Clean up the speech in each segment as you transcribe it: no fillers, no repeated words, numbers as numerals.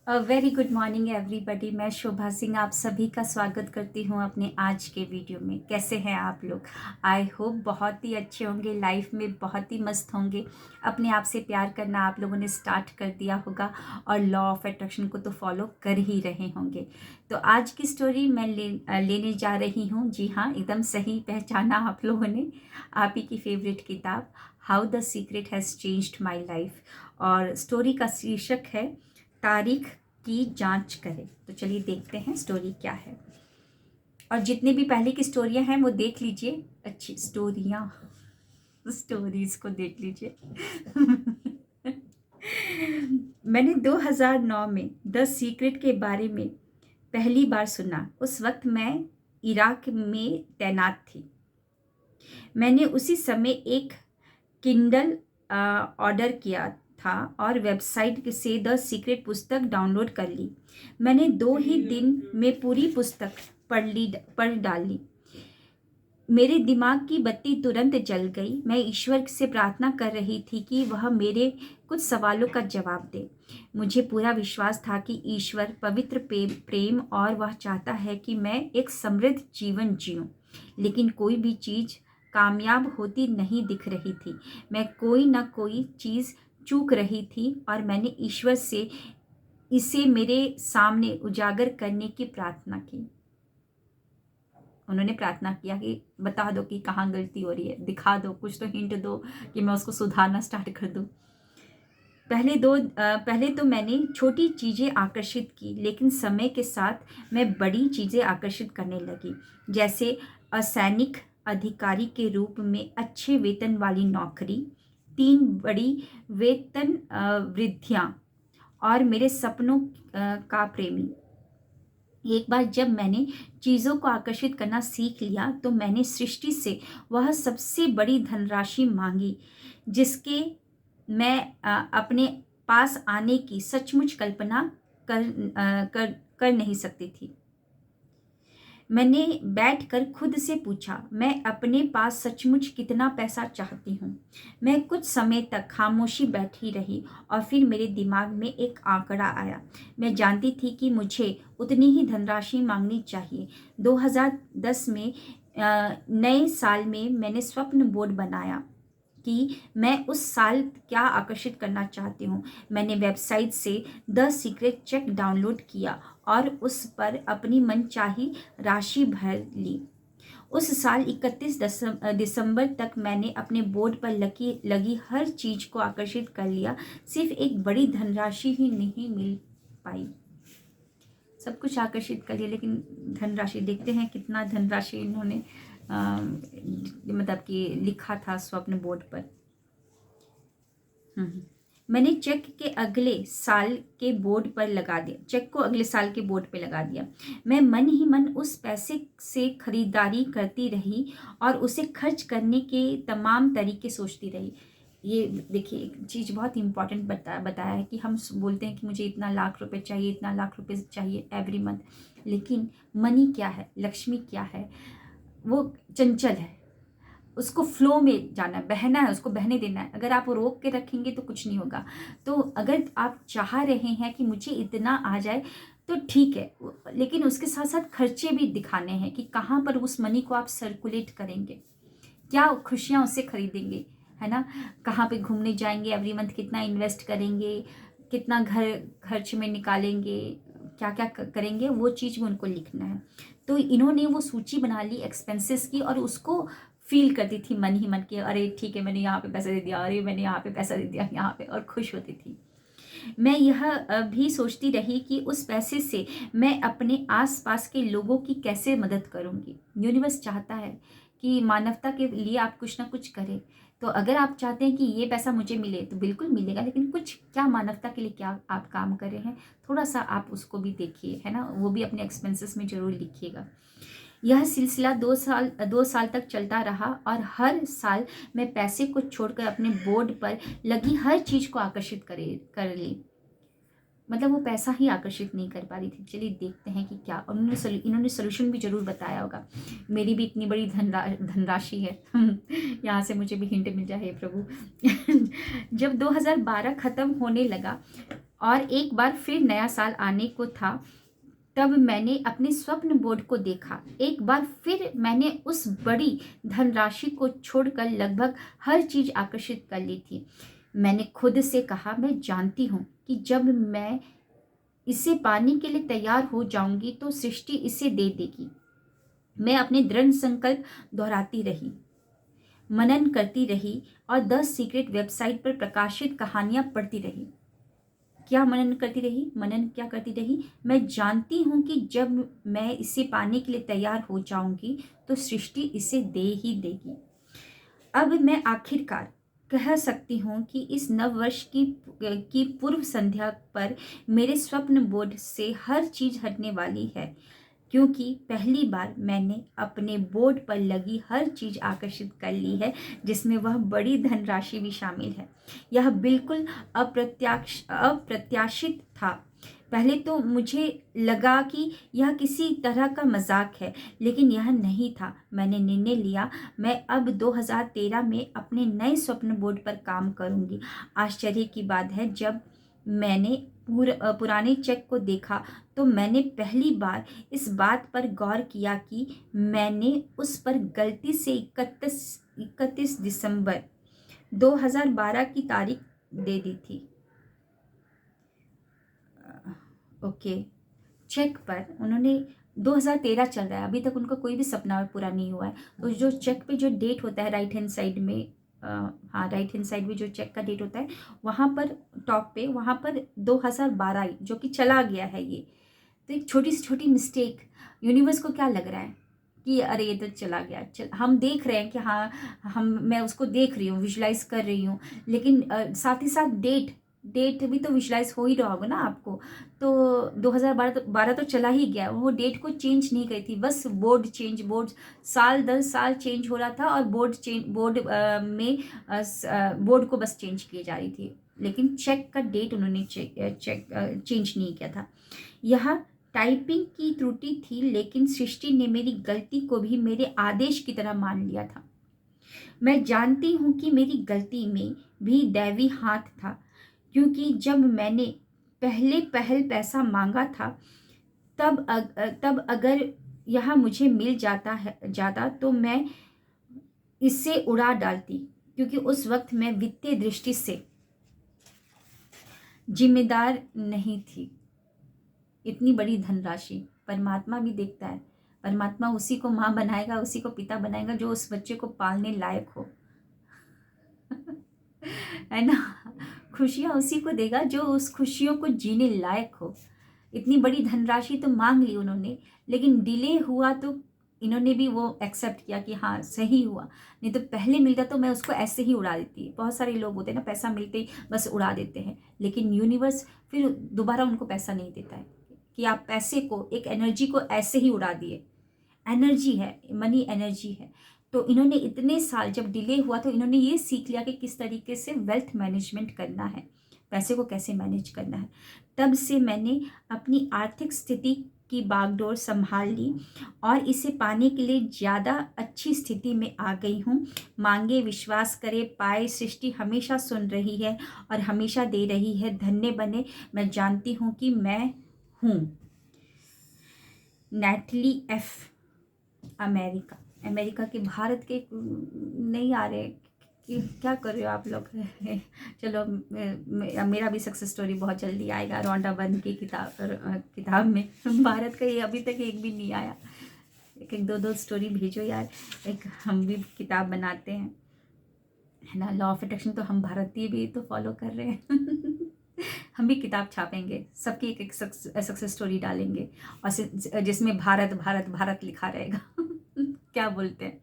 Very good morning everybody. मैं शोभा सिंह आप सभी का स्वागत करती हूँ अपने आज के वीडियो में। कैसे हैं आप लोग? आई होप बहुत ही अच्छे होंगे, लाइफ में बहुत ही मस्त होंगे। अपने आप से प्यार करना आप लोगों ने स्टार्ट कर दिया होगा और लॉ ऑफ अट्रैक्शन को तो फॉलो कर ही रहे होंगे। तो आज की स्टोरी मैं लेने जा रही हूँ। जी हाँ, एकदम सही पहचाना आप लोगों ने। आप ही की फेवरेट किताब how the secret has changed my life, और स्टोरी का शीर्षक है तारीख की जांच करें। तो चलिए देखते हैं स्टोरी क्या है। और जितनी भी पहले की स्टोरियां हैं वो देख लीजिए, अच्छी स्टोरीज को देख लीजिए। मैंने 2009 में द सीक्रेट के बारे में पहली बार सुना। उस वक्त मैं इराक में तैनात थी। मैंने उसी समय एक किंडल ऑर्डर किया था और वेबसाइट से द सीक्रेट पुस्तक डाउनलोड कर ली। मैंने 2 ही दिन में पूरी पुस्तक पढ़ डाली। मेरे दिमाग की बत्ती तुरंत जल गई। मैं ईश्वर से प्रार्थना कर रही थी कि वह मेरे कुछ सवालों का जवाब दे। मुझे पूरा विश्वास था कि ईश्वर पवित्र प्रेम और वह चाहता है कि मैं एक समृद्ध जीवन जीऊं। लेकिन कोई भी चीज़ कामयाब होती नहीं दिख रही थी। मैं कोई ना कोई चीज़ चूक रही थी और मैंने ईश्वर से इसे मेरे सामने उजागर करने की प्रार्थना की। उन्होंने प्रार्थना किया कि बता दो कि कहाँ गलती हो रही है, दिखा दो, कुछ तो हिंट दो कि मैं उसको सुधारना स्टार्ट कर दूँ। पहले तो मैंने छोटी चीज़ें आकर्षित की, लेकिन समय के साथ मैं बड़ी चीज़ें आकर्षित करने लगी। जैसे असैनिक अधिकारी के रूप में अच्छे वेतन वाली नौकरी, 3 बड़ी वेतन वृद्धियाँ और मेरे सपनों का प्रेमी। एक बार जब मैंने चीज़ों को आकर्षित करना सीख लिया तो मैंने सृष्टि से वह सबसे बड़ी धनराशि मांगी जिसके मैं अपने पास आने की सचमुच कल्पना कर नहीं सकती थी। मैंने बैठकर खुद से पूछा, मैं अपने पास सचमुच कितना पैसा चाहती हूँ। मैं कुछ समय तक खामोशी बैठी रही और फिर मेरे दिमाग में एक आंकड़ा आया। मैं जानती थी कि मुझे उतनी ही धनराशि मांगनी चाहिए। 2010 में नए साल में मैंने स्वप्न बोर्ड बनाया कि मैं उस साल क्या आकर्षित करना चाहती हूँ। मैंने वेबसाइट से द सीक्रेट चेक डाउनलोड किया और उस पर अपनी मनचाही राशि भर ली। उस साल 31 दिसंबर तक मैंने अपने बोर्ड पर लगी हर चीज को आकर्षित कर लिया। सिर्फ एक बड़ी धनराशि ही नहीं मिल पाई। सब कुछ आकर्षित कर लिया, लेकिन धनराशि देखते हैं कितना धनराशि इन्होंने मतलब कि लिखा था स्वप्न बोर्ड पर। मैंने चेक के अगले साल के बोर्ड पर लगा दिया। चेक को अगले साल के बोर्ड पे लगा दिया। मैं मन ही मन उस पैसे से खरीदारी करती रही और उसे खर्च करने के तमाम तरीके सोचती रही। ये देखिए, एक चीज़ बहुत इंपॉर्टेंट बताया है कि हम बोलते हैं कि मुझे इतना लाख रुपए चाहिए, इतना लाख रुपए चाहिए एवरी मंथ, लेकिन मनी क्या है, लक्ष्मी क्या है, वो चंचल है। उसको फ्लो में जाना है, बहना है, उसको बहने देना है। अगर आप रोक के रखेंगे तो कुछ नहीं होगा। तो अगर आप चाह रहे हैं कि मुझे इतना आ जाए तो ठीक है, लेकिन उसके साथ साथ खर्चे भी दिखाने हैं कि कहाँ पर उस मनी को आप सर्कुलेट करेंगे, क्या खुशियाँ उससे खरीदेंगे, है ना। कहाँ पे घूमने जाएंगे, एवरी मंथ कितना इन्वेस्ट करेंगे, कितना घर खर्च में निकालेंगे, क्या क्या करेंगे, वो चीज़ में उनको लिखना है। तो इन्होंने वो सूची बना ली एक्सपेंसेस की और उसको फील करती थी मन ही मन के, अरे ठीक है मैंने यहाँ पे पैसा दे दिया, अरे मैंने यहाँ पे पैसा दे दिया यहाँ पे, और खुश होती थी। मैं यह भी सोचती रही कि उस पैसे से मैं अपने आसपास के लोगों की कैसे मदद करूंगी। यूनिवर्स चाहता है कि मानवता के लिए आप कुछ ना कुछ करें। तो अगर आप चाहते हैं कि ये पैसा मुझे मिले तो बिल्कुल मिलेगा, लेकिन कुछ क्या मानवता के लिए क्या आप काम कर रहे हैं, थोड़ा सा आप उसको भी देखिए, है ना। वो भी अपने एक्सपेंसेस में जरूर लिखिएगा। यह सिलसिला 2 साल तक चलता रहा और हर साल मैं पैसे को छोड़कर अपने बोर्ड पर लगी हर चीज को आकर्षित कर ली। मतलब वो पैसा ही आकर्षित नहीं कर पा रही थी। चलिए देखते हैं कि क्या इन्होंने सोल्यूशन भी जरूर बताया होगा। मेरी भी इतनी बड़ी धनराशि है। यहाँ से मुझे भी हिंट मिल जाए, हे प्रभु। जब 2012 खत्म होने लगा और एक बार फिर नया साल आने को था, तब मैंने अपने स्वप्न बोर्ड को देखा। एक बार फिर मैंने उस बड़ी धनराशि को छोड़कर लगभग हर चीज आकर्षित कर ली थी। मैंने खुद से कहा, मैं जानती हूँ कि जब मैं इसे पाने के लिए तैयार हो जाऊंगी तो सृष्टि इसे दे देगी। मैं अपने दृढ़ संकल्प दोहराती रही, मनन करती रही और 10 सीक्रेट वेबसाइट पर प्रकाशित कहानियां पढ़ती रही। क्या मनन करती रही? मनन क्या करती रही? मैं जानती हूँ कि जब मैं इसे पाने के लिए तैयार हो जाऊंगी तो सृष्टि इसे दे ही देगी। अब मैं आखिरकार कह सकती हूँ कि इस नव वर्ष की पूर्व संध्या पर मेरे स्वप्न बोर्ड से हर चीज हटने वाली है, क्योंकि पहली बार मैंने अपने बोर्ड पर लगी हर चीज आकर्षित कर ली है, जिसमें वह बड़ी धनराशि भी शामिल है। यह बिल्कुल अप्रत्याशित था। पहले तो मुझे लगा कि यह किसी तरह का मजाक है, लेकिन यह नहीं था। मैंने निर्णय लिया, मैं अब 2013 में अपने नए स्वप्न बोर्ड पर काम करूंगी। आश्चर्य की बात है, जब मैंने पुराने चेक को देखा तो मैंने पहली बार इस बात पर गौर किया कि मैंने उस पर गलती से 31 दिसंबर 2012 की तारीख दे दी थी। ओके, चेक पर उन्होंने 2013 चल रहा है, अभी तक उनका कोई भी सपना पूरा नहीं हुआ है। तो जो चेक पे जो डेट होता है राइट हैंड साइड में, हाँ राइट हैंड साइड में जो चेक का डेट होता है, वहाँ पर टॉप पे वहाँ पर 2012 जो कि चला गया है ये। तो एक छोटी से छोटी मिस्टेक, यूनिवर्स को क्या लग रहा है कि अरे ये तो चला गया, हम देख रहे हैं कि हाँ मैं उसको देख रही हूँ, विजुलाइज कर रही हूँ, लेकिन साथ ही साथ डेट भी तो विजुलाइज हो ही रहा होगा ना आपको। तो 2012 तो चला ही गया, वो डेट को चेंज नहीं करी थी, बस बोर्ड साल दर साल चेंज हो रहा था और बोर्ड को बस चेंज किए जा रही थी, लेकिन चेक का डेट उन्होंने चेंज नहीं किया था। यह टाइपिंग की त्रुटि थी, लेकिन सृष्टि ने मेरी गलती को भी मेरे आदेश की तरह मान लिया था। मैं जानती हूँ कि मेरी गलती में भी दैवी हाथ था, क्योंकि जब मैंने पहल पैसा मांगा था, तब अगर यह मुझे मिल जाता तो मैं इसे उड़ा डालती, क्योंकि उस वक्त मैं वित्तीय दृष्टि से जिम्मेदार नहीं थी। इतनी बड़ी धनराशि परमात्मा भी देखता है। परमात्मा उसी को माँ बनाएगा, उसी को पिता बनाएगा जो उस बच्चे को पालने लायक हो है ना। खुशियाँ उसी को देगा जो उस खुशियों को जीने लायक हो। इतनी बड़ी धनराशि तो मांग ली उन्होंने, लेकिन डिले हुआ तो इन्होंने भी वो एक्सेप्ट किया कि हाँ सही हुआ, नहीं तो पहले मिलता तो मैं उसको ऐसे ही उड़ा देती। बहुत सारे लोग होते हैं ना, पैसा मिलते ही बस उड़ा देते हैं, लेकिन यूनिवर्स फिर दोबारा उनको पैसा नहीं देता है कि आप पैसे को, एक एनर्जी को ऐसे ही उड़ा दिए। एनर्जी है, मनी एनर्जी है। तो इन्होंने इतने साल जब डिले हुआ तो इन्होंने ये सीख लिया कि किस तरीके से वेल्थ मैनेजमेंट करना है, पैसे को कैसे मैनेज करना है। तब से मैंने अपनी आर्थिक स्थिति की बागडोर संभाल ली और इसे पाने के लिए ज़्यादा अच्छी स्थिति में आ गई हूँ। मांगे, विश्वास करे, पाए, सृष्टि हमेशा सुन रही है और हमेशा दे रही है। धन्य बने, मैं जानती हूँ कि मैं हूँ। नैटली एफ, अमेरिका के, भारत के नहीं आ रहे कि क्या कर रहे हो आप लोग चलो मेरा भी सक्सेस स्टोरी बहुत जल्दी आएगा रोंडा बर्न की किताब में। भारत का ये अभी तक एक भी नहीं आया। एक दो स्टोरी भेजो यार, एक हम भी किताब बनाते हैं, है ना। लॉ ऑफ अट्रैक्शन तो हम भारतीय भी तो फॉलो कर रहे हैं हम भी किताब छापेंगे, सबकी एक सक्सेस स्टोरी डालेंगे और जिसमें भारत भारत भारत लिखा रहेगा क्या बोलते हैं?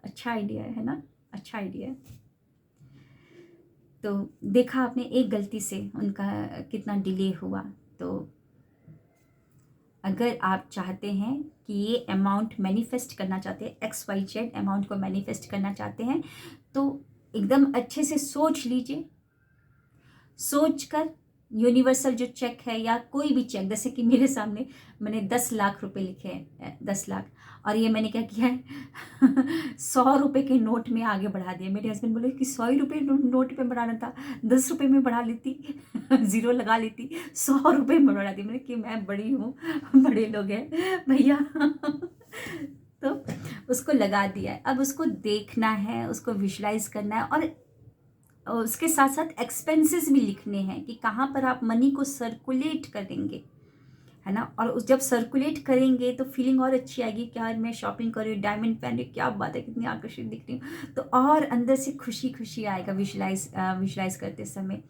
अच्छा आइडिया है ना, अच्छा आइडिया है। तो देखा आपने, एक गलती से उनका कितना डिले हुआ। तो अगर आप चाहते हैं कि ये अमाउंट मैनिफेस्ट करना चाहते हैं, XYZ अमाउंट को मैनिफेस्ट करना चाहते हैं, तो एकदम अच्छे से सोच लीजिए। सोचकर यूनिवर्सल जो चेक है या कोई भी चेक, जैसे कि मेरे सामने मैंने 10 लाख रुपए लिखे हैं, 10 लाख, और ये मैंने क्या किया है 100 रुपए के नोट में आगे बढ़ा दिया। मेरे हस्बैंड बोले कि 100 रुपये नोट पे बढ़ाना था, 10 रुपये में बढ़ा लेती ज़ीरो लगा लेती, 100 रुपये में बढ़ा दी। मैंने कि मैं बड़ी हूँ, बड़े लोग हैं भैया तो उसको लगा दिया है। अब उसको देखना है, उसको विजुलाइज करना है, और उसके साथ साथ एक्सपेंसेस भी लिखने हैं कि कहाँ पर आप मनी को सर्कुलेट करेंगे, है ना। और उस जब सर्कुलेट करेंगे तो फीलिंग और अच्छी आएगी कि यार मैं शॉपिंग कर रही हूँ, डायमंड पहन रही हूँ, क्या बात है, कितनी आकर्षित दिख रही हूँ, तो और अंदर से खुशी खुशी आएगा विजुलाइज करते समय,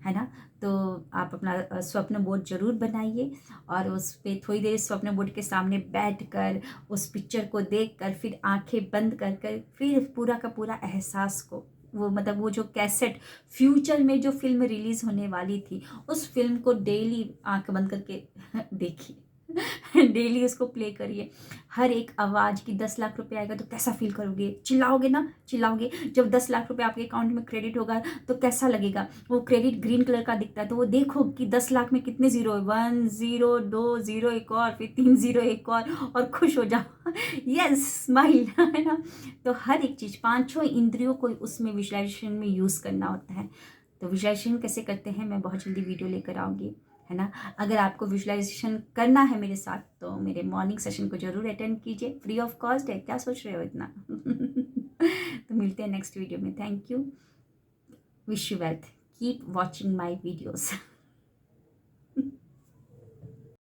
है ना। तो आप अपना स्वप्न बोर्ड जरूर बनाइए, और उस पर थोड़ी देर स्वप्न बोर्ड के सामने बैठ कर उस पिक्चर को देख कर फिर आंखें बंद कर कर फिर पूरा का पूरा एहसास को, वो मतलब वो जो कैसेट फ्यूचर में जो फिल्म रिलीज होने वाली थी, उस फिल्म को डेली आंख बंद करके देखिए डेली उसको प्ले करिए। हर एक आवाज़ की 10 लाख रुपए आएगा तो कैसा फील करोगे, चिल्लाओगे ना, चिल्लाओगे। जब 10 लाख रुपए आपके अकाउंट में क्रेडिट होगा तो कैसा लगेगा, वो क्रेडिट ग्रीन कलर का दिखता है, तो वो देखो कि 10 लाख में कितने जीरो है, 1 0 2 0 एक और, फिर 3 0 एक और खुश हो जाओ यस स्माइल है ना। तो हर एक चीज़, पांचों इंद्रियों को उसमें विजुअलाइजेशन में यूज़ करना होता है। तो विजुअलाइजेशन कैसे करते हैं मैं बहुत जल्दी वीडियो लेकर आऊँगी, है ना। अगर आपको विजुअलाइजेशन करना है मेरे साथ तो मेरे मॉर्निंग सेशन को जरूर अटेंड कीजिए, फ्री ऑफ कॉस्ट है, क्या सोच रहे हो इतना तो मिलते हैं नेक्स्ट वीडियो में। Thank you, wish you wealth, keep watching my videos.